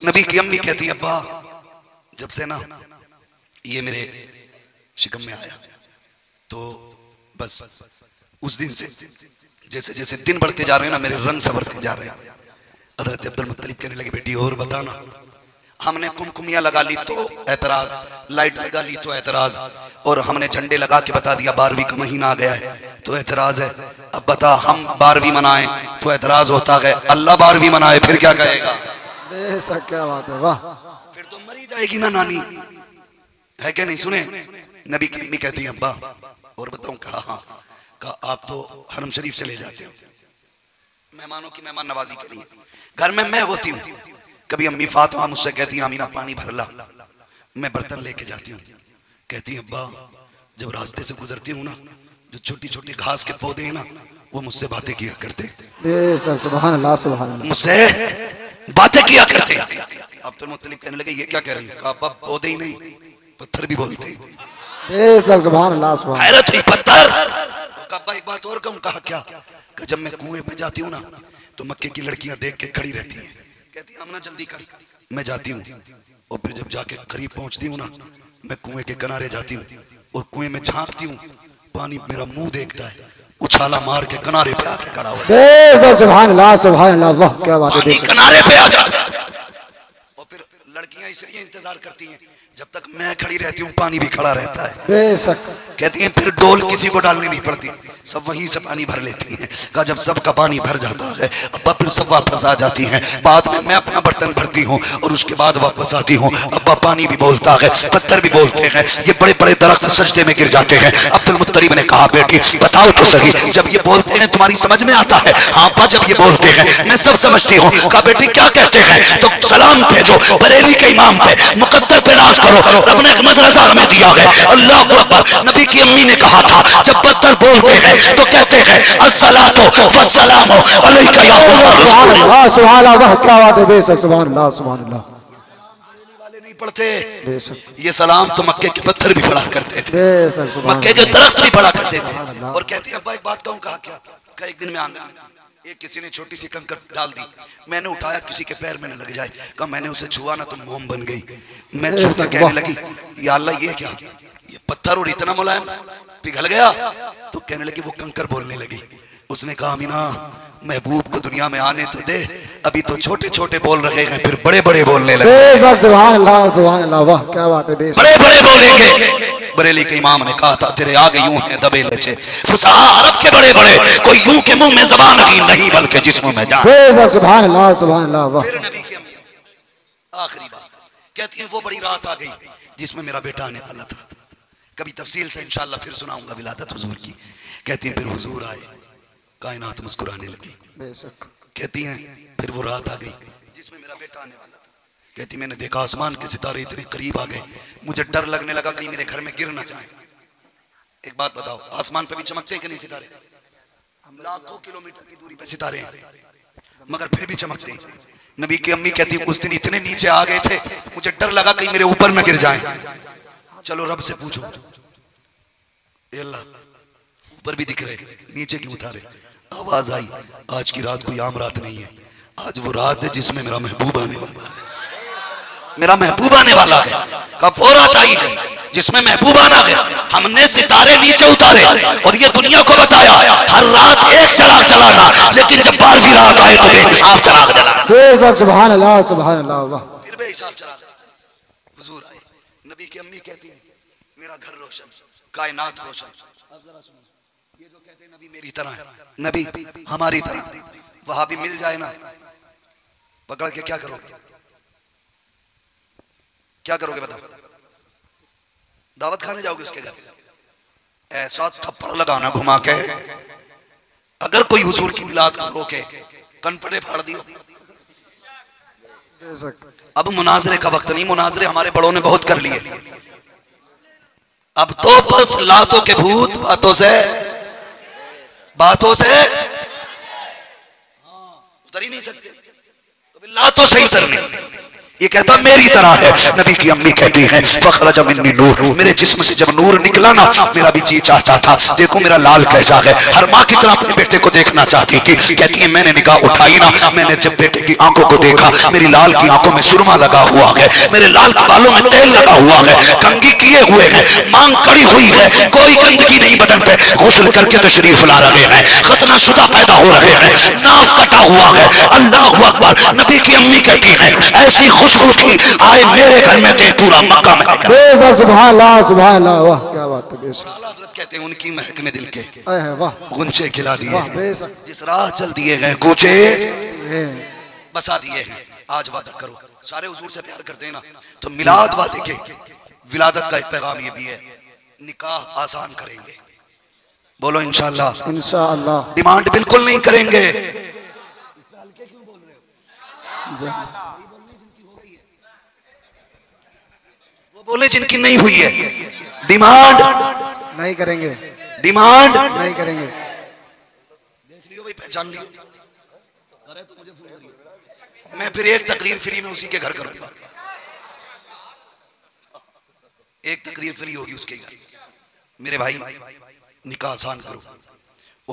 नबी की अम्मी कहती है अब्बा जब से ना ये मेरे शिकम में आया तो बस उस दिन से जैसे जैसे दिन बढ़ते जा रहे हैं ना मेरे रंग संवरते जा रहे हैं। हजरत अब्दुल मुत्तलिब कहने लगे बेटी और बताना, हमने कुमकुमिया लगा ली तो एतराज, लाइट लगा ली तो एतराज, और हमने झंडे लगा के बता दिया 12वीं का महीना आ गया है तो एतराज है। अब बता हम 12वीं मनाएं तो एतराज होता है, अल्लाह 12वीं मनाए फिर क्या कहेगा? क्या बात है, वाह। फिर तो मरी जाएगी ना नानी, है क्या नहीं? सुने नबी की अम्मी कहती है अब्बा और बताऊं? कहा हाँ। कहा आप तो हरम शरीफ चले जाते हो मेहमानों की मेहमान नवाजी के लिए, घर में मैं होती हूँ। कभी अम्मी फातिमा मुझसे कहती है अमीना पानी भर ला, मैं बर्तन लेके जाती हूँ। कहती है अब्बा जब रास्ते से गुजरती हूँ ना जो छोटी छोटी घास के पौधे हैं ना वो मुझसे बातें किया करते, सुभान अल्लाह सुभान अल्लाह, मुझसे बातें किया करते। अब्दुल मुत्तलिब कहने लगे ये क्या कह रही है? कहा अब्बा पौधे ही नहीं पत्थर भी बोलते हैं। सुभान अल्लाह सुभान। हैरत हुई पत्थर। अब्बा एक बात और कहूं? कहा क्या? कि जब मैं कुएं पे जाती हूँ ना तो मक्के की लड़कियां देख के खड़ी रहती हैं, कहती हम ना जल्दी कर। मैं जाती हूँ और फिर जब जाके करीब पहुंचती हूँ ना मैं कुएं के किनारे जाती हूँ और कुएं में झांकती हूँ, पानी मेरा मुंह देखता है, उछाला मार के किनारे पे आके खड़ा हुआ है। सुभान अल्लाह सुभान अल्लाह, वाह क्या बात है। किनारे पे आ जा। और फिर लड़कियां इसलिए इंतजार करती हैं जब तक मैं खड़ी रहती हूँ पानी भी खड़ा रहता है। बेशक। कहती हैं फिर डोल किसी को डालनी नहीं पड़ती, सब वहीं से पानी भर लेती हैं। कहा जब सबका पानी भर जाता है अब्बा फिर सब वापस आ जाती हैं, बाद में मैं अपना बर्तन भरती हूँ और उसके बाद वापस आती हूँ। अब्बा पानी भी बोलता है पत्थर भी बोलते हैं, ये बड़े बड़े दरख्त सजदे में गिर जाते हैं। अब्दुल मुत्तलिब ने कहा बेटी बताओ तो सही, जब ये बोलते हैं तुम्हारी समझ में आता है? हाँ अब्बा जब ये बोलते हैं मैं सब समझती हूँ। कहा बेटी क्या कहते हैं? तो सलाम भेजो बरेली के इमाम पे, मुकद्दर पे नाज करो, रब ने मदरसा हमें दिया है। अल्लाह अकबर। नबी की अम्मी ने कहा था जब पत्थर बोलते हैं तो कहते हैं अस्सलातु वस्सलामु अलैका या अल्लाह सुभान अल्लाह, वाह क्या बात है। बेशक सुभान अल्लाह सुभान अल्लाह। वाले नहीं पढ़ते ये सलाम तो मक्के के पत्थर भी पढ़ा करते थे, बेशक मक्के के दरख्त भी पढ़ा करते थे। और कहते हैं अब्बा एक बात कहूं? कहा क्या? कहा एक दिन में आंगन एक किसी ने छोटी सी कंकर डाल दी, मैंने उठाया किसी के पैर में न लग जाए। कहा मैंने उसे छुआ ना तो मोम बन गई। मैं छूता कहने लगी या अल्लाह ये क्या? ये पत्थर और इतना मुलायम पिघल गया। तो कहने लगी वो कंकर बोलने लगी। उसने कहा अमीना महबूब को दुनिया में आने तो दे, अभी तो छोटे छोटे बोल रहे हैं फिर बड़े बड़े बोलने लगे। सुभान अल्लाह सुभान अल्लाह, वाह क्या बात है। बड़े बड़े बोलेंगे। बरेली के इमाम ने कहा था तेरे आगे यूं है दबे लचे फुसहा अरब के बड़े बड़े, कोई यूं के मुंह में ज़बान नहीं बल्कि जिस्म में जान। सुभान अल्लाह सुभान अल्लाह, वाह। फिर नबी की अम्मी आखिरी बात कहती है वो बड़ी रात आ गई जिसमें मेरा बेटा आने वाला था। कभी तफसील से इंशाअल्लाह फिर सुनाऊंगा विलादत हुजूर की। कहती है फिर हुजूर आए, कायनात मुस्कुराने लगी। कहती हैं फिर वो रात आ गई जिसमें मेरा बेटा आने वाला था। कहती मैंने देखा आसमान के सितारे इतने करीब आ गए, मुझे डर लगने लगा कहीं मेरे घर में गिर ना जाए। एक बात बताओ आसमान पे भी चमकते हैं कि नहीं सितारे? लाखों किलोमीटर की दूरी पे सितारे हैं मगर फिर भी चमकते हैं। नबी की अम्मी कहती है उस दिन इतने नीचे आ गए थे मुझे डर लगा कहीं मेरे ऊपर न गिर जाएं। चलो रब से पूछो अल्लाह ऊपर भी दिख रहे नीचे क्यों उठा रहे? आवाज आई आज की रात कोई आम रात नहीं है, आज वो रात है जिसमें मेरा महबूब आने वाला है। मेरा महबूब आने वाला है। कब वो रात आई है जिसमें महबूब आना है। हमने सितारे नीचे उतारे और ये दुनिया को बताया हर रात एक चराग जलाना, लेकिन जब 12वीं रात आए तो बेहिसाब चराग जलाना। सुभान अल्लाह सुभान अल्लाह, वाह। फिर बेहिसाब चराग हुजूर आए। नबी की अम्मी कहती है मेरा घर रोशन, कायनात रोशन। अब जरा सुनो ये जो कहते हैं नबी मेरी तरह है, नबी हमारी तरह, वहां भी मिल जाए ना पकड़ के क्या करोगे? क्या करोगे बताओ? दावत खाने जाओगे उसके घर? ऐसा थप्पड़ लगाना घुमा के अगर कोई हुजूर की मिलाद को रोके कनपटे फाड़ दियो। अब मुनाजरे का वक्त नहीं, मुनाजरे हमारे बड़ों ने बहुत कर लिए। अब तो बस लातों के भूत बातों से उतर ही नहीं सकते, तो लातों से ही उतरने। ये कहता मेरी तरह है। नबी की अम्मी कहती है फखरज मिन्नी नूर, मेरे जिस्म से जब नूर निकला ना मेरा भी जी चाहता था देखो मेरा लाल कैसा है। हर माँ की तरह अपने बेटे को देखना चाहती थी। कहती है मैंने निगाह उठाई ना, मैंने जब बेटे की आंखों को देखा मेरी लाल की आंखों में सुरमा लगा हुआ है, मेरे लाल के बालों में तेल लगा हुआ है, कंघी किए हुए हैं, मांग कड़ी हुई है, कोई गंदगी नहीं बदन पे, गुस्ल करके तशरीफ ला रहे हैं, खतना शुदा पैदा हो रहे हैं, नाक कटा हुआ है। अल्लाह अकबर। नबी की अम्मी कहती है ऐसी खुशबू थी आए मेरे घर में थे पूरा मक्का में। बेशक सुभान अल्लाह सुभान अल्लाह। वाह क्या बात है। बेशक हजरत कहते हैं उनकी महक में दिल के वाह गुंचे खिला दिए वाह। हैं, बेशक जिस राह चल दिए गए कूचे बसा दिए हैं। आज वादा करो सारे हुजूर से प्यार करते हैं ना तो मिलाद वादे के विलादत का एक पैगाम ये भी है निकाह आसान करेंगे। बोलो इंशाअल्लाह। इंशाअल्लाह। डिमांड बिल्कुल नहीं करेंगे। वो बोले जिनकी नहीं हुई है डिमांड नहीं करेंगे, डिमांड नहीं करेंगे। देख लियो भाई, पहचान लियो, करे तो मुझे फोन करिए, मैं फिर एक तकरीर फ्री में उसी के घर करूंगा। एक तकरीर फ्री होगी उसके घर। मेरे भाई निकाह आसान करो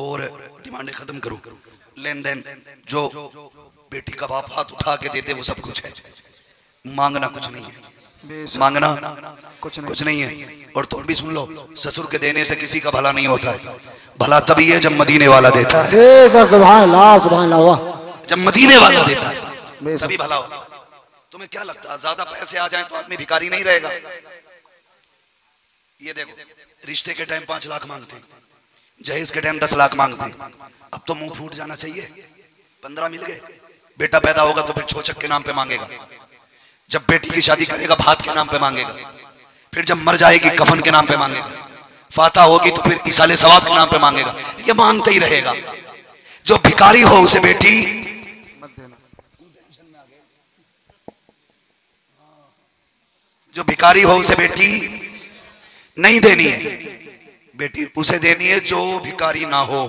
और डिमांडें खत्म करो। लेन देन जो बेटी का बाप हाथ उठा के देते वो सब कुछ है, मांगना कुछ नहीं है, मांगना कुछ नहीं है। और तुम भी सुन लो ससुर के देने से किसी का भला नहीं होता है, भला तभी है जब मदीने वाला देता है। सुभान अल्लाह सुभान अल्लाह। वाह जब मदीने वाला देता है तभी भला होता है। तुम्हें क्या लगता है ज्यादा पैसे आ जाएं तो आदमी भिखारी नहीं रहेगा? ये देखो रिश्ते के टाइम 5 लाख मांगते हैं, जहेज के टाइम 10 लाख मांगते हैं। अब तो मुंह फूट जाना चाहिए, 15 मिल गए। बेटा पैदा होगा तो फिर छोचक के नाम पे मांगेगा, जब बेटी की शादी करेगा भात के नाम पे मांगेगा, फिर जब मर जाएगी कफन के नाम पे मांगेगा, फाता होगी तो फिर इसाले सवाब के नाम पे मांगेगा। ये मांगते ही रहेगा। जो भिखारी हो उसे बेटी जो भिखारी हो उसे बेटी नहीं देनी है, बेटी उसे देनी है जो भिखारी ना हो।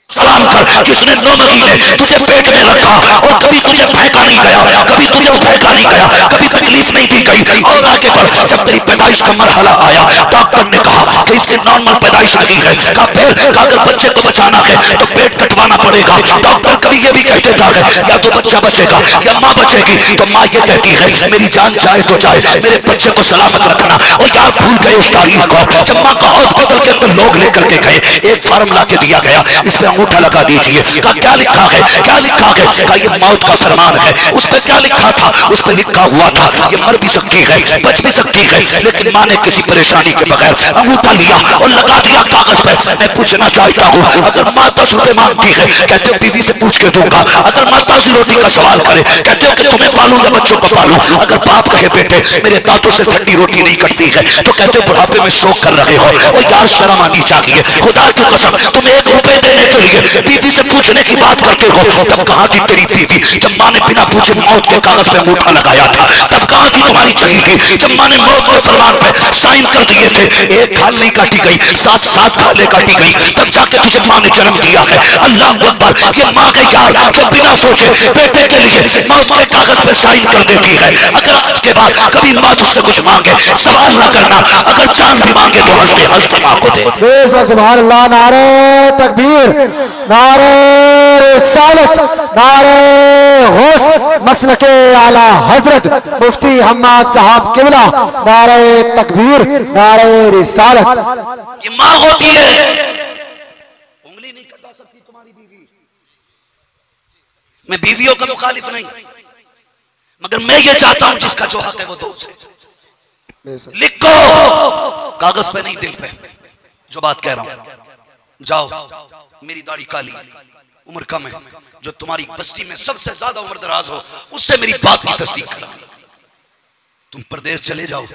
सलाम कर जिसने 9 महीने तुझे पेट में रखा और कभी तुझे फेंका नहीं गया, कभी तुझे फेंका नहीं गया, कभी तकलीफ नहीं दी गई। और आगे बढ़ जब तेरी पैदाइश का मरहला आया डॉक्टर ने कहा कि इसकी नॉर्मल पैदाइश नहीं है, कहा फिर अगर बच्चे को बचाना है तो पेट कटवाना पड़ेगा। डॉक्टर कभी ये भी कहते था या तो बच्चा बचेगा या माँ बचेगी, तो माँ ये कहती है मेरी जान चाहे तो चाहे मेरे बच्चे को सलामत रखना। और यार भूल गए उस तारीख को जब माँ का हॉस्पिटल के अंदर लोग लेकर के गए, एक फार्म ला के दिया गया, इस पे अंगूठा लगा दीजिए। कहा क्या लिखा है, क्या लिखा है? कहा ये मौत का फरमान है। उस पे क्या लिखा था? उस पे लिखा हुआ था ये मर भी सकती है बच भी सकती है। लेकिन माँ ने किसी परेशानी के बगैर अंगूठा लिया और लगा दिया कागज पे। मैं पूछना चाहता हूँ अगर माँ 10 रुपए मांगती है कहते हो बीवी से पूछ के दूंगा। अगर माँ ताजी रोटी का सवाल करे कहते हो कि तुम्हें पालू या बच्चों को पालू। अगर बाप कहे बेटे मेरे दांतों से ठंडी रोटी नहीं कटती है तो कहते हो बुढ़ापे में शौक कर रहे हो। और यार शर्म आनी चाहिए, खुदा की कसम तुम 1 रुपए देने के लिए बीवी से पूछने की बात करते हो। तब कहाँ थी तेरी बीवी जब माँ ने बिना पूछे मौत के कागज पे अंगूठा लगाया था? तब कहाँ थी तुम्हारी चहीगी जब माँ ने मौत के फरमान पे साइन कर दिए थे? 1 खाल नहीं काटी गई, 7 खालें काटी गई, तब जाके तुझे माँ ने जन्म दिया है। अल्लाह अकबर। ये माँ के यार जो बिना सोचे बेटे के लिए मौत के कागज पे साइन कर देती है। अगर आज के बाद कभी माँ तुझसे कुछ मांगे सवाल ना करना, अगर जान भी मांगे तो हंसते हंसते माँ को दे। बेशक सुभान अल्लाह। नारे तकबीर, नारे रिसालत, नारे गौस मसलके आला हजरत मुफ्ती हम्माद साहब किबला, नारे तकबीर, नारे रिसालत। ये माँ होती है, उंगली नहीं कटा सकती तुम्हारी बीवी। मैं बीवियों का मुखालिफ नहीं, मगर मैं ये चाहता हूं जिसका जो हक है वो दो उसे। लिखो कागज पे नहीं दिल पे जो बात कह रहा हूं। जाओ मेरी दाढ़ी काली, उम्र कम है, जो तुम्हारी बस्ती में सबसे ज्यादा उम्र दराज हो उससे मेरी बात की तस्दीक करा। तुम प्रदेश चले जाओ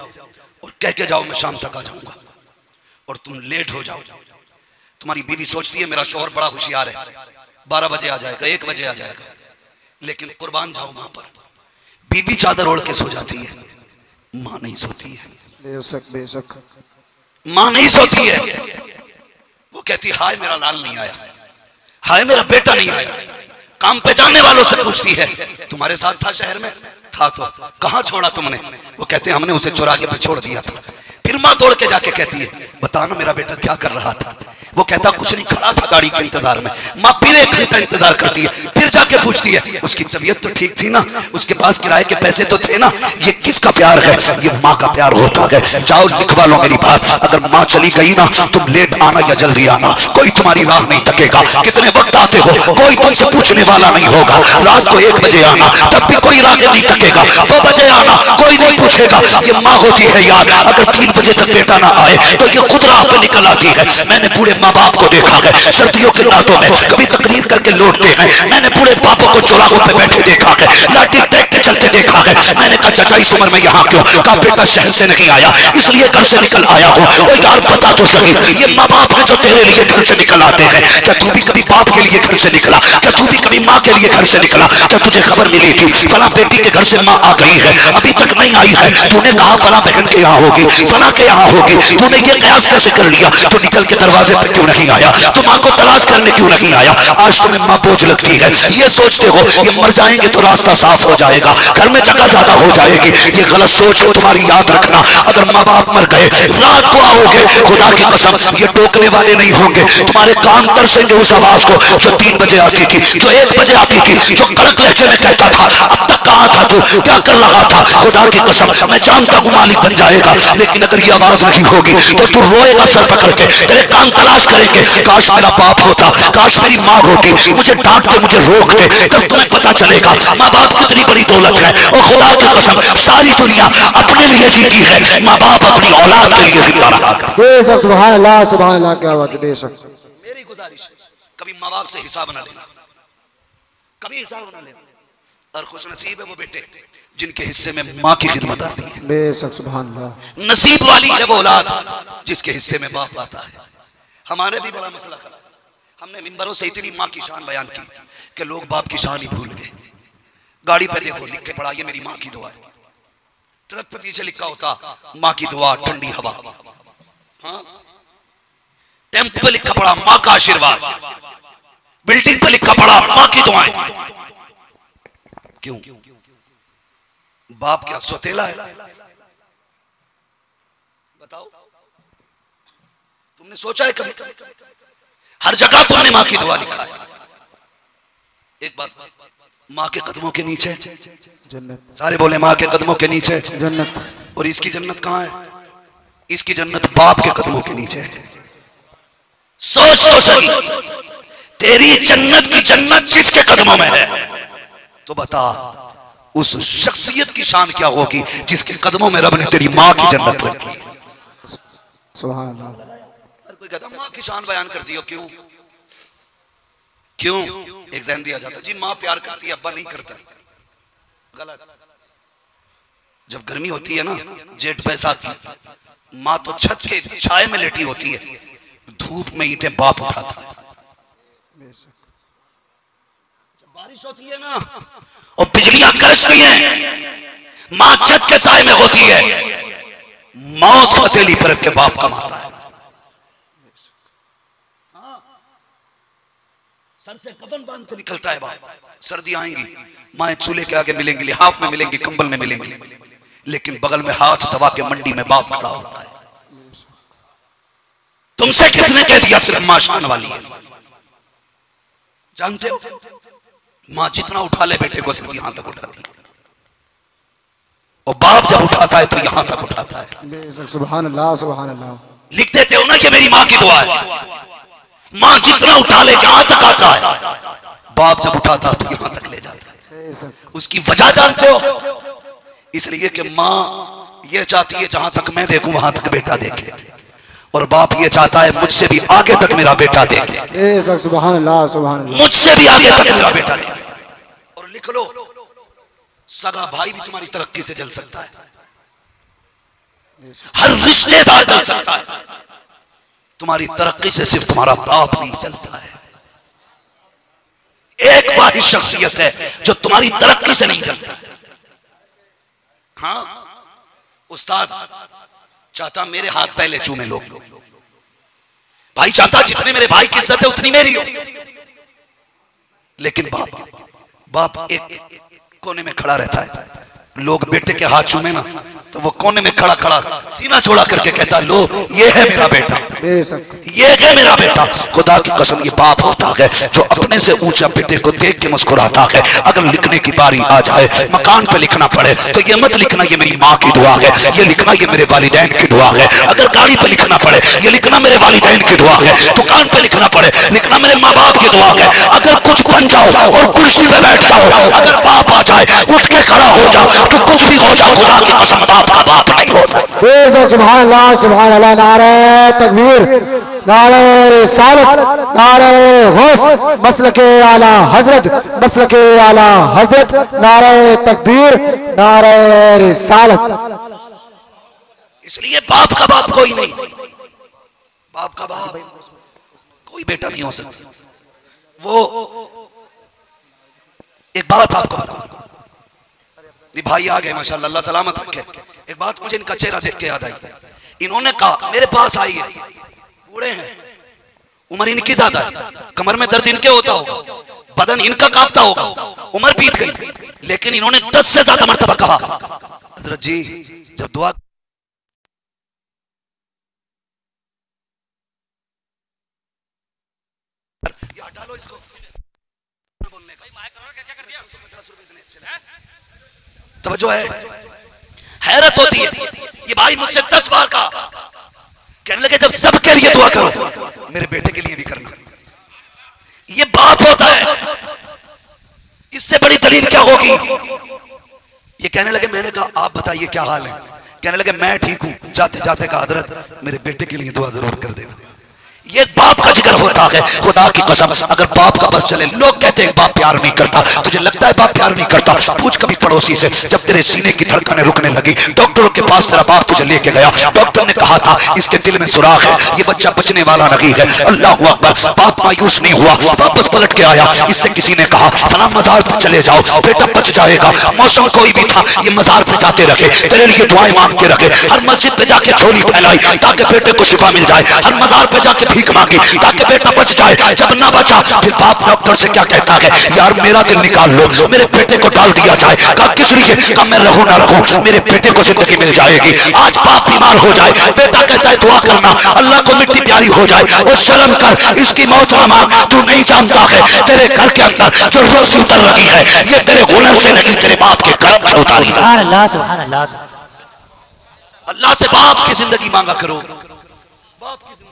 और कह के जाओ मैं शाम तक आ जाऊंगा और तुम लेट हो जाओ। तुम्हारी बीवी सोचती है मेरा शौहर बड़ा होशियार है, 12 बजे आ जाएगा, 1 बजे आ जाएगा, लेकिन कुर्बान जाओ मां पर। बीवी चादर ओढ़ के सो जाती है, मां नहीं सोती है। बेशक बेशक मां नहीं सोती है। वो कहती हाय मेरा लाल नहीं आया, हाय मेरा बेटा नहीं आया। काम पे जाने वालों से पूछती है तुम्हारे साथ था शहर में? था तो कहाँ छोड़ा तुमने? वो कहते हैं हमने उसे चुरा के फिर छोड़ दिया था। फिर माँ दौड़ के जाके कहती है बता ना मेरा बेटा क्या कर रहा था? वो कहता कुछ नहीं, खड़ा था गाड़ी के इंतजार में। माँ फिर 1 घंटा इंतजार करती है, फिर जाके पूछती है उसकी तबीयत तो ठीक थी ना, उसके पास किराए के पैसे तो थे ना? ये किसका प्यार है? ये माँ का प्यार होता है। जाओ लिखवा लो मेरी बात, अगर माँ चली गई ना तुम लेट आना या जल्दी आना, कोई तुम्हारी राह नहीं तकेगा। कितने वक्त आते हो कोई तुमसे पूछने वाला नहीं होगा। रात को 1 बजे आना तब भी कोई राह नहीं तकेगा। 2 बजे आना कोई नहीं पूछेगा। ये माँ होती है यार, अगर 3 बजे तक बेटा ना आए तो ये खुद राह पे निकल आती है। मैंने बूढ़े माँ बाप को देखा है सर्दियों के रातों में कभी तकरीर करके लौटते हैं। मैंने बूढ़े बापों को चौराहों पे बैठे देखा है, लाठी टेक के चलते देखा है। मैंने कहा चाचा इस उम्र में यहाँ क्यों? कहा बेटा शहर से नहीं आया इसलिए घर से निकल आया हूँ। वो यार बता तो सही, ये माँ बाप है जो तेरे लिए घर से निकल आते हैं। क्या तू भी कभी बाप के लिए घर से निकला? क्या तू भी कभी माँ के लिए घर से निकला? क्या तुझे खबर मिली थी फला बेटी के घर से माँ आ गई है, अभी तक नहीं आई है? तूने कहा फला बहन के यहाँ होगी, फला के यहाँ होगी, तूने ये कयास कैसे कर लिया? तो निकल के दरवाजे पे क्यों नहीं आया? तो माँ को तलाश करने क्यों नहीं आया? आज तुम्हें माँ बोझ लगती है, ये सोचते हो ये मर जाएंगे तो रास्ता साफ हो जाएगा, घर में जगह ज्यादा हो जाएगी। ये गलत सोच है तुम्हारी, याद रखना। अगर माँ बाप मर गए रात को आओगे, खुदा की कसम ये टोकने वाले नहीं होंगे। तुम्हारे कान तरसेंगे उस आवाज को जो 3 बजे आती थी, जो 1 बजे आती थी, जो कड़क लहजे में कहता था अब तक कहाँ था तू, क्या कर रहा था? खुदा की कसम मैं जानता हूँ मालिक बन जाएगा, लेकिन अगर ये आवाज नहीं होगी तो तू रोएगा सर पकड़ के, तेरे कान तलाश करेंगे। काश मेरा बाप होता, काश मेरी माँ होती, मुझे डांटते मुझे रोकते, तब तुम्हें पता चलेगा माँ बाप कितनी बड़ी दौलत है। और खुदा की कसम सारी दुनिया अपने लिए जीती है, माँ बाप अपनी औलाद के लिए जिंदा रहा। बेशक सुभान अल्लाह क्या बात है। बेशक मेरी गुजारिश है कभी माँ बाप से हिसाब ना लेना, कभी हिसाब ना लेना। और खुश नसीब है वो बेटे जिनके हिस्से में माँ की खिदमत आती है। बेशक सुभान अल्लाह। नसीब वाली है वो औलाद जिसके हिस्से में बाप आता है। हमारे भी बड़ा मसला खड़ा, हमने मिंबरों से इतनी माँ की शान बयान की कि लोग बाप की शान ही भूल गए। गाड़ी पे देखो लिख के पड़ा ये मेरी माँ की दुआ है, ट्रक पे पीछे लिखा होता माँ की दुआ ठंडी हवा, हाँ टेम्पो पे लिखा पड़ा माँ का आशीर्वाद, बिल्डिंग पे लिखा पड़ा माँ की दुआएं। क्यों? बाप क्या सोतेला है? बताओ, तुमने सोचा है कभी? हर जगह तुमने माँ की दुआ लिखा है। एक बात, माँ के कदमों के नीचे जन्नत। सारे बोले माँ के कदमों के नीचे जन्नत। और इसकी जन्नत कहाँ है? इसकी जन्नत बाप के कदमों के नीचे है। सोच तो सही, तेरी जन्नत की जन्नत जिसके कदमों में है, तो बता उस शख्सियत की शान क्या होगी जिसके कदमों में रब ने तेरी माँ की जन्नत रखी। सुभान अल्लाह। हर कोई कहता माँ की शान बयान कर दियो, क्यों? क्यों? एग्जाम दिया जाता जी माँ प्यार करती है अब्बा नहीं करता। गलत। जब गर्मी होती है ना जेठ बैसाख की, माँ तो छत के छाए में लेटी होती है, धूप में ईंटें बाप उठाता है। जब बारिश होती है ना और बिजलियां गरजती हैं, माँ छत के साए में होती है, मौत हथेली पर रख के बाप कमाता है। सर से कफन बांध के निकलता है बाप। सर्दी आएंगी माए चूल्हे के आगे मिलेंगी, लिहाफ में मिलेंगी, कंबल में मिलेंगी, लेकिन बगल में हाथ दबा के मंडी में बाप खड़ा होता है। तुमसे किसने कह दिया सिर्फ मां शान वाली है? जानते हो मां जितना उठा ले बेटे को सिर्फ यहां तक उठाती है, और बाप जब उठाता है तो यहां तक उठाता है। सुभान अल्लाह सुभान अल्लाह। लिख देते हो ना ये मेरी मां की दुआ है। मां जितना उठा ले यहां तक आता है, बाप जब उठाता है तो यहां तक ले जाता है। उसकी वजह जानते हो? इसलिए कि मां ये चाहती है जहां तक मैं देखूं वहां तक बेटा देखे, और बाप ये चाहता है मुझसे भी आगे तक मेरा बेटा देखे। सुभान अल्लाह सुभान अल्लाह। मुझसे भी आगे तक मेरा बेटा देखे। और लिख लो सगा भाई भी तुम्हारी तरक्की से जल सकता है, हर रिश्तेदार जल सकता है, तुम्हारी तरक्की से सिर्फ तुम्हारा बाप नहीं चलता है। एक वाहिद शख्सियत है जो तुम्हारी तरक्की से नहीं चलता। हाँ उस्ताद चाहता मेरे हाथ पहले चूमे लोग, भाई चाहता जितने मेरे भाई की इज्जत है उतनी मेरी हो, लेकिन बाप एक कोने में खड़ा रहता है, लोग बेटे के हाथ चूमे ना तो वो कोने में खड़ा खड़ा सीना चौड़ा करके कहता, लो ये है मेरा बेटा, ये है मेरा बेटा। खुदा की कसम ये बाप होता है जो अपने से ऊंचा बेटे को देख के मुस्कुराता है। अगर लिखने की बारी आ जाए, मकान पे लिखना पड़े तो ये मत लिखना ये मेरी माँ की दुआ है, ये लिखना ये मेरे वालिदैन की दुआ है। अगर गाड़ी पे लिखना पड़े ये लिखना मेरे वालिदैन की दुआ है। दुकान पे लिखना पड़े लिखना मेरे माँ बाप की दुआ है। अगर कुछ बन जाओ और कुर्सी पे बैठ जाओ, अगर बाप आ जाए उठ के खड़ा हो जाओ तो कुछ भी हो जाओ, खुदा की कसम बाप का बाप नहीं हो सकता। सुभान अल्लाह, सुभान अल्लाह। नारे तकबीर, नारे रिसालत, नारे गौस, मसलके आला हजरत, मसलके आला हजरत, नारे तकबीर, नारे रिसालत। इसलिए बाप का बाप कोई नहीं, बाप का बाप कोई बेटा नहीं हो सकता। वो एक बात आपको बताऊं, भाई आ गए माशाल्लाह, अल्लाह सलामत रखे। एक बात मुझे इनका चेहरा देख के याद आई। इन्होंने कहा मेरे पास आई है, बूढ़े हैं, उम्र इनकी ज्यादा है, कमर में दर्द इनके होता होगा, बदन इनका कांपता होगा, उम्र बीत गई, लेकिन इन्होंने 10 से ज्यादा मर्तबा कहा, हजरत जी जब दुआ डालो इसको बोलने का, तवज्जो है, हैरत होती है। ये भाई मुझसे 10 बार कहा, कहने लगे जब सबके लिए दुआ करो मेरे बेटे के लिए भी करना। ये बाप होता है, इससे बड़ी दलील क्या होगी। ये कहने लगे, मैंने कहा आप बताइए क्या हाल है। कहने लगे मैं ठीक हूं। जाते जाते कहा हजरत मेरे बेटे के लिए दुआ जरूर कर देना। ये बाप का जिक्र होता है। खुदा की कसम अगर बाप का बस चले, लोग कहते हैं बाप प्यार नहीं करता, तुझे लगता है बाप प्यार नहीं करता, पूछ कभी पड़ोसी से, जब तेरे सीने की धड़कनें रुकने लगी, डॉक्टरों के पास तेरा बाप तुझे लेके गया, डॉक्टर ने कहा था इसके दिल में सुराख है, ये बच्चा बचने वाला नहीं है। अल्लाह अकबर, बाप मायूस नहीं हुआ, वापस पलट के आया। इससे किसी ने कहा फला मजार पे चले जाओ, बेटा बच जाएगा। मौसम कोई भी था, ये मजार पे जाते रखे, तेरे लिए दुआएं मांग के रखे, हर मस्जिद पे जाके झोली फैलाई ताकि बेटे को शिफा मिल जाए, हर मजार पे जाके भीख मांगी ताकि बेटा बच जाए। जब ना बचा फिर बाप डॉक्टर से क्या कहता है, यार मेरा दिल निकाल लो, मेरे बेटे को डाल दिया जाए। कहा किस लिए? कहा मैं रहूं ना रहूं मेरे बेटे को जिंदगी मिल जाएगी। आज बाप बीमार हो जाए, बेटा कहता है दुआ करना अल्लाह को मिट्टी प्यारी हो जाए, और शर्म कर इसकी मौत ना मांग। तू नहीं जानता है तेरे घर के अंदर जो रोजी उतर रही है ये तेरे हुनर से नहीं, तेरे बाप के कर्म से उतारी है। अल्लाह से बाप की जिंदगी मांगा करो, बाप की जिंदगी।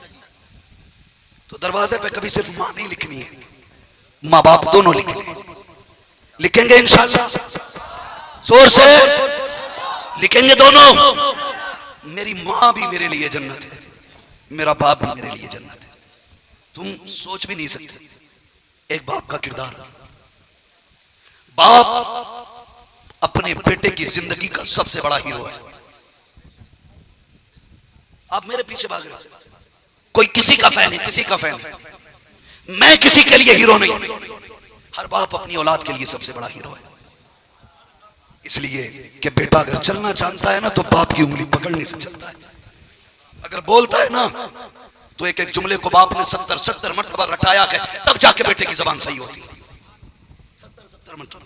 तो दरवाजे पे कभी सिर्फ मां नहीं लिखनी है, माँ बाप दोनों लिखेंगे इंशाल्लाह, जोर से लिखेंगे दोनों। मेरी माँ भी मेरे लिए जन्नत है, मेरा बाप भी मेरे लिए जन्नत है। तुम सोच भी नहीं सकते एक बाप का किरदार। बाप अपने बेटे की जिंदगी का सबसे बड़ा हीरो है। आप मेरे पीछे भाग रहे हो, कोई किसी का फैन है, किसी का फैन है, मैं किसी के लिए हीरो नहीं। हर बाप अपनी औलाद के लिए सबसे बड़ा हीरो है। इसलिए कि बेटा अगर चलना जानता है ना तो बाप की उंगली पकड़ने से चलता है। अगर बोलता है ना तो एक एक जुमले को बाप ने 70 मरतबा रटाया है, तब जाके बेटे की जबान सही होती है। 70 मरतबा।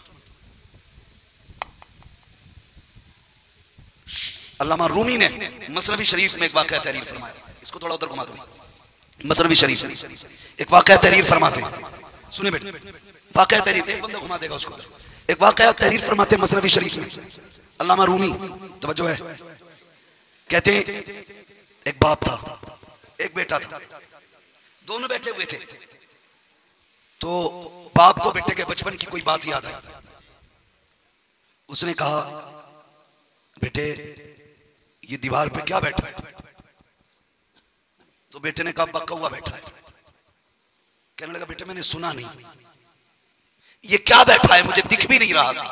अल्लामा रूमी ने मसनवी शरीफ में एक वाक़या तहरीर फरमाया, इसको थोड़ा उधर घुमा दो। मसनवी शरीफ एक वाक़या तहरीर फरमाते हैं, सुने बेटे, वाक़या तहरीर, एक बंदा घुमा देगा उसको। एक वाक़या तहरीर फरमाते हैं मसनवी शरीफ में, अल्लामा रूमी, तवज्जो है, कहते हैं एक बाप था, एक बेटा था, दोनों बैठे हुए थे। तो बाप को बेटे के बचपन की कोई बात याद आई। उसने कहा बेटे ये दीवार पे क्या बैठा है? तो बेटे ने कहा कौवा बैठा है। कहने लगा बेटे मैंने सुना नहीं, ये क्या बैठा है, मुझे दिख भी नहीं रहा था।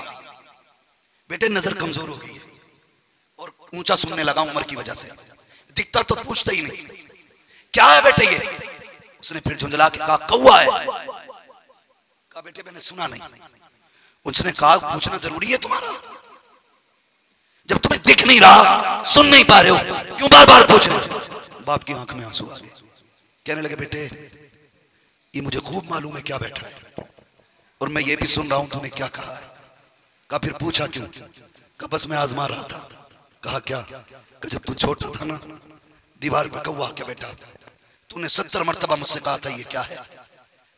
बेटे नजर कमजोर हो गई है और ऊंचा सुनने लगा उम्र की वजह से, दिखता तो पूछता ही नहीं, क्या है बेटे ये? उसने फिर झुंझला के कहा कौवा है। कहा बेटे मैंने सुना नहीं। उसने कहा पूछना जरूरी है तुम्हारा? जब तुम्हें दिख नहीं रहा, सुन नहीं पा रहे हो, क्यों बार बार पूछ रहे हो? बाप की आंख में आंसू आ गए। कहने लगे बेटे ये मुझे खूब मालूम है क्या बैठा है, और मैं ये भी सुन रहा हूं तूने क्या कहा है। कहा फिर पूछा क्यों? कहा बस मैं आजमा रहा था। कहा क्या? कि जब तू छोटा था ना, दीवार पे कौवा के बैठा, तूने 70 मरतबा मुझसे कहा था ये क्या है।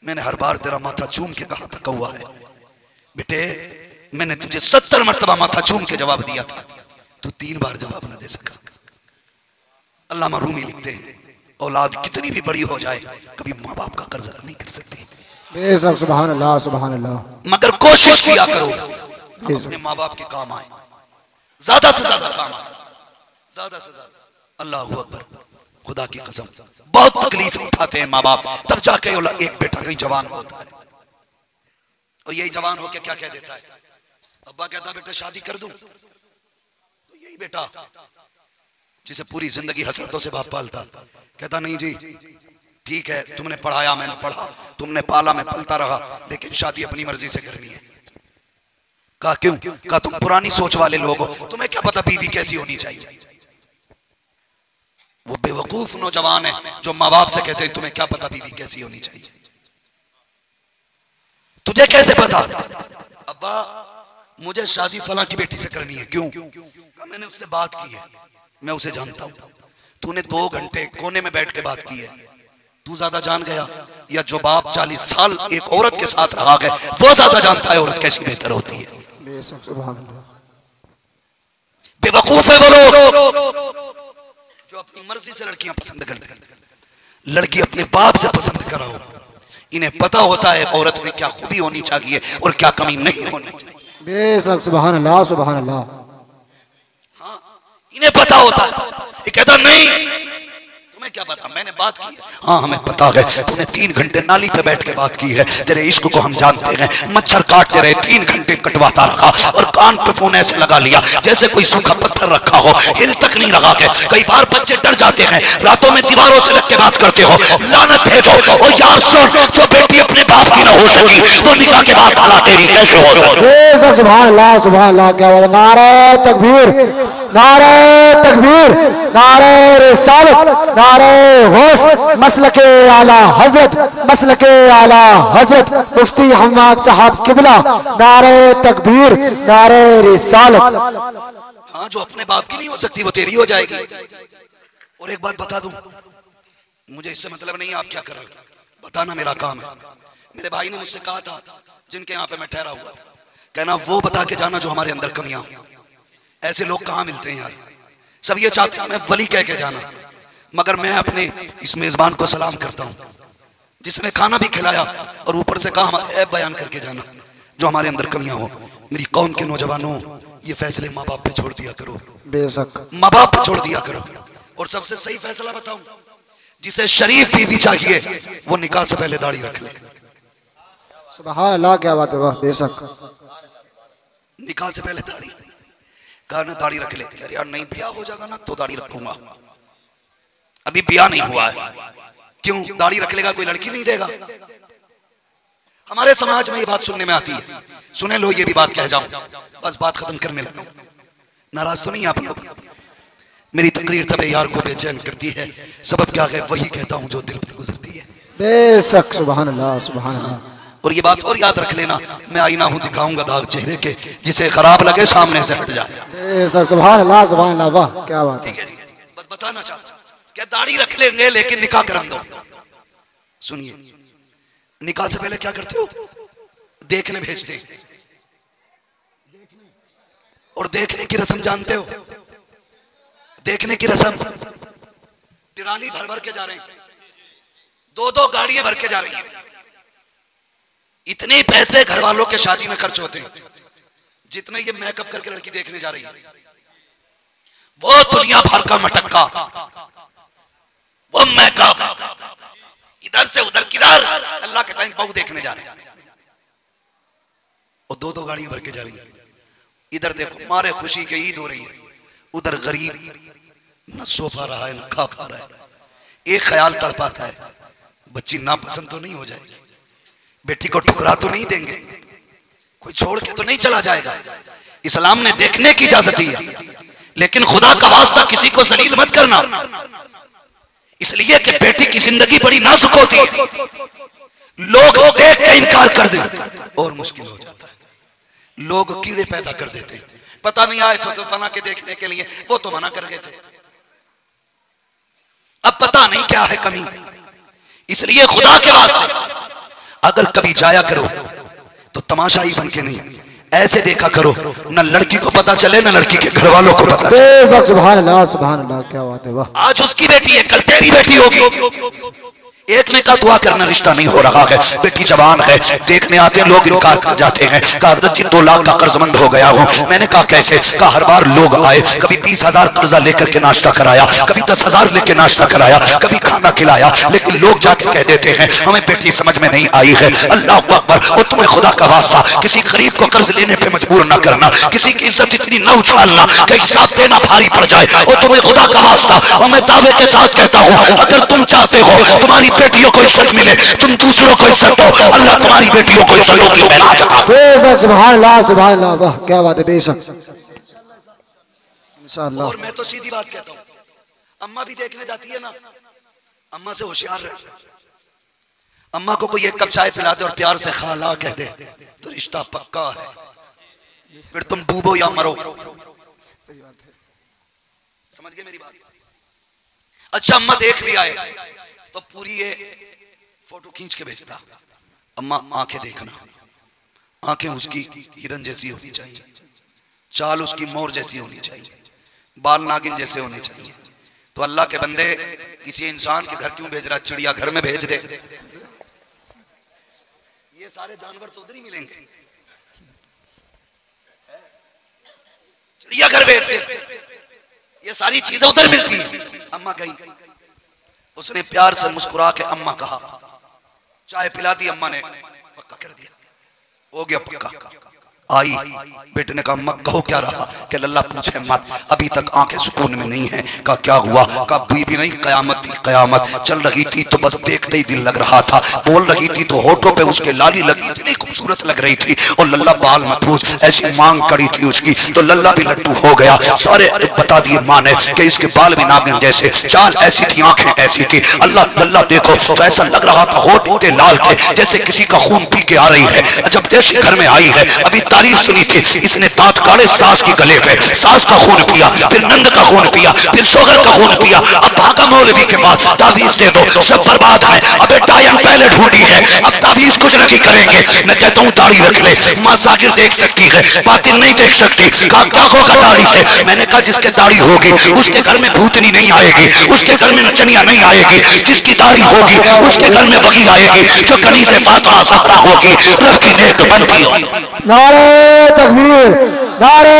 मैंने हर बार तेरा माथा चूम के कहा था कौवा है। बेटे मैंने तुझे 70 मरतबा माथा चूम के जवाब दिया था, तू 3 बार जवाब न दे सका। अल्लामा रूमी लिखते हैं औलाद कितनी भी बड़ी हो जाए कभी माँ बाप का कर्ज अदा नहीं कर सकती। बेशक, सुभान अल्लाह, सुभान अल्लाह। मगर कोशिश किया करो हम अपने माँ बाप के काम आए, ज्यादा से ज्यादा काम आए, ज्यादा से ज्यादा। अल्लाह अकबर, खुदा की कसम बहुत तकलीफ उठाते हैं माँ बाप, तब जाके एक बेटा कहीं जवान होता है और यही जवान होके क्या कह देता है, अब्बा कहता बेटा शादी कर दूं, तो यही बेटा जिसे पूरी जिंदगी हसरतों से बाप पालता कहता नहीं जी ठीक है, तुमने पढ़ाया मैंने पढ़ा, तुमने पाला मैं पलता रहा, लेकिन शादी अपनी मर्जी से करनी है। कहा क्यों? कहा तुम पुरानी सोच वाले लोग हो, तुम्हें क्या पता बीवी कैसी होनी चाहिए। वो बेवकूफ नौजवान है जो माँ बाप से कहते हैं तुम्हें क्या पता बीवी कैसी होनी चाहिए, तुझे कैसे पता? अब्बा मुझे शादी फला की बेटी से करनी है। क्यों? मैंने उससे बात की है, मैं उसे जानता हूं। तूने 2 घंटे कोने में बैठ के बात की है, तू ज्यादा जान गया या जो बाप 40 साल एक औरत के साथ रहा गया वो ज्यादा जानता है औरत कैसी बेहतर होती है। बेवकूफ है वो लोग जो अपनी मर्जी से लड़कियां पसंद करते हैं। लड़की अपने बाप से पसंद कराओ, इन्हें पता होता है औरत में क्या खूबी होनी चाहिए और क्या कमी नहीं होनी चाहिए। बेशक, सुभान अल्लाह, सुभान अल्लाह। हाँ, इन्हें पता होता है। ये कहता नहीं तुम्हें क्या पता, मैंने बात की है। हाँ हमें पता है, तूने 3 घंटे नाली पे बैठ के बात की है, तेरे इश्क को हम जानते हैं। मच्छर काटते रहे, 3 घंटे कटवाता रहा और कान पे फोन ऐसे लगा लिया जैसे कोई सूखा पत्थर रखा हो, हिल तक नहीं रहा के। कई बार बच्चे डर जाते हैं, रातों में दीवारों से लग के बात करते हो, लानत भेजो। और यार सुन, जो बेटी अपने बाप की ना हो सकी वो निकाह के बाद ताला तेरी कैसे हो सकती? सुभान अल्लाह, सुभान अल्लाह। क्या बात है, नारे तकबीर, नारे तकबीर, नारे रिसालत, नारे गौस, मसलके आला हजरत, मसलके आला हजरत मुफ्ती हम्माद साहब किबला, नारे तकबीर, नारे रिसालत। हाँ जो अपने बाप की नहीं हो सकती वो तेरी हो जाएगी। और एक बात बता दूं, मुझे इससे मतलब नहीं आप क्या कर रहे हो, बताना मेरा काम है। मेरे भाई ने मुझसे कहा था जिनके यहाँ पे मैं ठहरा हुआ था, कहना वो बता के जाना जो हमारे अंदर कमियां। ऐसे लोग कहाँ मिलते हैं यार, सब ये चाहते हैं मैं वली कह के जाना, मगर मैं अपने इस मेजबान को सलाम करता हूँ जिसने खाना भी खिलाया और ऊपर से कहा हमारे ऐब बयान करके जाना जो हमारे अंदर कमियां हो। मेरी कौम के नौजवानों, ये फैसले माँ बाप पे छोड़ दिया करो, बेशक माँ बाप पे छोड़ दिया करो। और सबसे सही फैसला बताऊं, जिसे शरीफ बीवी चाहिए वो निकाह से पहले दाढ़ी रख ले। सुभान अल्लाह, क्या बात है, वाह बेशक। निकाह से पहले दाढ़ी, कहा ना दाढ़ी रख ले, कह रहे यार नहीं ब्याह हो जाएगा ना तो दाढ़ी रखूंगा, अभी ब्याह नहीं हुआ है। क्यों? दाढ़ी रख लेगा कोई लड़की नहीं देगा। हमारे समाज में ये बात सुनने में आती है, सुने लो ये भी बात कह जाऊं, बस बात खत्म करने लगा। नाराज तो नहीं आप लोग? मेरी तकरीर तब यार को बेचैन करती है, सबक क्या है वही कहता हूं जो दिल पर गुजरती है। बेशक, सुभान अल्लाह, सुभान अल्लाह। और ये बात और याद रख लेना, मैं आईना हूं दिखाऊंगा दाग चेहरे के, जिसे खराब लगे सामने से हट जाए। बेशक, सुभान अल्लाह, सुभान अल्लाह, वाह क्या बात है। ठीक है जी, बस बताना चाहता हूं क्या दाढ़ी रख लेंगे लेकिन निकाह करम दो। सुनिए, निकाह से पहले क्या करते हो? देखने भेजते, और देखने की रस्म जानते हो? देखने की रस्म, ट्राली भर भर के जा रहे हैं, 2-2 गाड़ियां भर के जा रही हैं। इतने पैसे घर वालों के शादी में खर्च होते हैं जितने ये मेकअप करके लड़की देखने जा रही है। वो दुनिया भर का मटक्का, वो मेकअप, इधर से उधर किधर, अल्लाह के टाइम बहू देखने जा रहे हैं और 2-2 गाड़ियां भर के जा रही है। इधर देखो मारे खुशी के ईद हो रही है, उधर गरीब न सो पा रहा है न खा पा रहा है। एक ख्याल तड़पाता है, बच्ची नापसंद तो नहीं हो जाएगी, बेटी को ठुकरा तो नहीं देंगे, कोई छोड़ के तो नहीं चला जाएगा। इस्लाम ने देखने की इजाजत दी है, लेकिन खुदा का वास्ता किसी को जलील मत करना, इसलिए कि बेटी की जिंदगी बड़ी नाजुक होती है। लोग देख के इनकार कर दें और मुश्किल हो जाता है, लोग कीड़े पैदा कर देते हैं, पता नहीं आए थे तो तना के देखने के लिए, वो तो मना कर गए थे। अब पता नहीं क्या है कमी। इसलिए खुदा के वास्ते अगर कभी जाया करो तो तमाशाई बन के नहीं, ऐसे देखा करो, न लड़की को पता चले न लड़की के घर वालों को पता चले। सुभान अल्लाह, सुभान अल्लाह, क्या बात है, वाह। आज उसकी बेटी है, कल तेरी बेटी होगी। एक ने कहा दुआ करना, रिश्ता नहीं हो रहा है, बेटी जवान है, देखने आते हैं लोग, इनकार कर जाते हैं। कहा हजरत जी 2 लाख का कर्जमंद हो गया हूँ। मैंने कहा कैसे? कहा हर बार लोग आए, कभी 20,000 कर्जा लेकर के नाश्ता कराया, कभी 10,000 लेके नाश्ता कराया, कभी खाना खिलाया, लेकिन लोग जाके कह देते हैं हमें बेटी समझ में नहीं आई है। अल्लाह अकबर। और तुम्हें खुदा का वास्ता किसी गरीब को कर्ज लेने पे मजबूर न करना, किसी की इज्जत इतनी न उछालना कि हिसाब देना भारी पड़ जाए। और तुम्हें खुदा का वास्ता, और मैं दावे के साथ कहता हूँ, अगर तुम चाहते हो तुम्हारी बेटियों को इज्जत मिले, तुम दूसरों को इज्जत दो, अल्लाह तुम्हारी बेटियों को इज्जतों की महराज अता बेशक, सुभान अल्लाह, सुभान अल्लाह, वाह क्या बात है, बेशक इंशाअल्लाह। और मैं तो सीधी बात कहता हूँ, अम्मा भी देखने जाती है ना, अम्मा से होशियार रहे। अम्मा को कोई 1 कप चाय पिला दे और प्यार से खाला कह दे तो रिश्ता पक्का है, फिर तुम डूबो या मरो। समझ गए मेरी बात? अच्छा अम्मा देख भी आए तो पूरी ये फोटो खींच के भेजता, अम्मा आंखें देखना, आंखें उसकी हिरन जैसी होनी चाहिए, चाल उसकी मोर जैसी होनी चाहिए, बाल नागिन जैसे होने चाहिए। तो अल्लाह के बंदे किसी इंसान के घर क्यों भेज रहा? चिड़िया घर में भेज दे, ये सारे जानवर तो उधर ही मिलेंगे। चिड़िया घर भेज दे, ये सारी चीजें उधर मिलती है। अम्मा गई, उसने प्यार से मुस्कुरा के अम्मा कहा, चाय पिला दी, अम्मा ने पक्का कर दिया, हो गया पक्का। आई, बेटे ने कहा अम्मा कहो क्या रहा? कि लल्ला पूछे मत, अभी तक आंखें सुकून में नहीं है। कहा क्या हुआ? कहा बीवी नहीं, कयामत थी, कयामत चल रही थी तो बस देखते ही दिल लग रहा था, बोल रही थी तो होठों पे उसके लाली लगी, इतनी खूबसूरत लग रही थी। और लल्ला बाल मत पूछ, ऐसी मांग कड़ी थी उसकी, तो लल्ला भी लट्टू हो गया। सारे बता दिए माँ ने कि इसके बाल भी नागिन जैसे, चाल ऐसी थी, आंखें ऐसी थी। अल्लाह लल्ला देखो तो ऐसा लग रहा था होठ इतने लाल थे जैसे किसी का खून पी के आ रही है। जब देश घर में आई है, अभी तारीफ सुनी थी, इसने दांत काढ़े सास की गले पे, सास का खून पिया, फिर नंद का खून पिया, फिर शोहर का खून पिया। अब भागा मौलवी के पास, तावीज दे दो, सब बर्बाद है। अबे डायन पहले ढूंढी है, अब तावीज कुछ नहीं करेंगे। मैं कहता हूँ दाढ़ी रख ले, माँ जाकिर देख सकती है, बातिन नहीं देख सकती। कहा क्या होगा दाढ़ी से? मैंने कहा जिसके दाढ़ी होगी उसके घर में भूतनी नहीं आएगी, उसके घर में नचनिया नहीं आएगी। जिसकी दाढ़ी होगी उसके घर में वही आएगी जो कनी से फातिमा ज़हरा होगी, रब की नेक बनती होगी। नारे तकबीर, नारे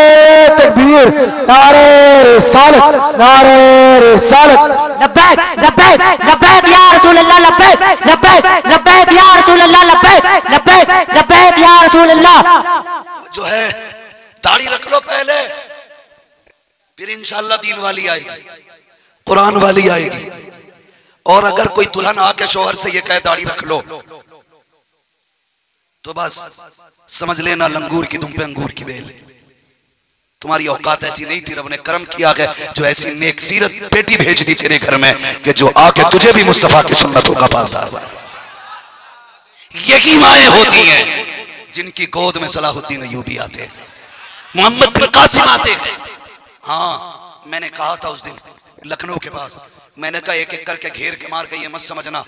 तकबीर, नारे रिसालत, नारे रिसालत। लब्बैक लब्बैक लब्बैक या रसूल अल्लाह, लब्बैक लब्बैक लब्बैक या रसूल अल्लाह, लब्बैक लब्बैक लब्बैक या रसूल अल्लाह। जो है दाढ़ी रख लो पहले, फिर इंशाअल्लाह दीन वाली आएगी, कुरान वाली आएगी। और अगर कोई दुल्हन आके शोहर से ये कहे दाढ़ी रख लो तो बस समझ लेना लंगूर की दुम पे अंगूर की बेल। तुम्हारी औकात ऐसी नहीं थी, रब ने करम किया है जो ऐसी नेक सीरत बेटी भेज दी तेरे घर में कि जो आके तुझे भी मुस्तफा की सुन्नतों का पासदार बना। यही माएँ होती हैं जिनकी गोद में सलाहुद्दीन अय्यूबी आते हैं, मोहम्मद बिन कासिम आते हैं। हाँ मैंने कहा था उस दिन लखनऊ के पास, मैंने कहा एक एक करके घेर के मार के ये मत समझना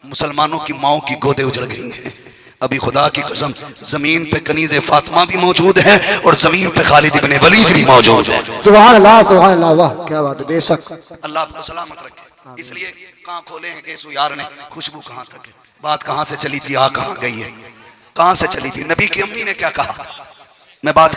मुसलमानों की माओ की गोदे उजड़ गई हैं। अभी खुदा की कसम जमीन पे कनीज़े फातिमा भी मौजूद है और जमीन पे खालिद इब्ने वलीद भी मौजूद है। सुभान अल्लाह, सुभान अल्लाह, वाह क्या बात है, बेशक अल्लाह आपको सलामत रखे। इसलिए कहाँ खोले हैं केसु यार ने, खुशबू कहाँ तक है, बात कहाँ से चली थी, आ कहाँ गई है, कहाँ से चली थी। नबी की अम्मी ने क्या कहा, मैं बात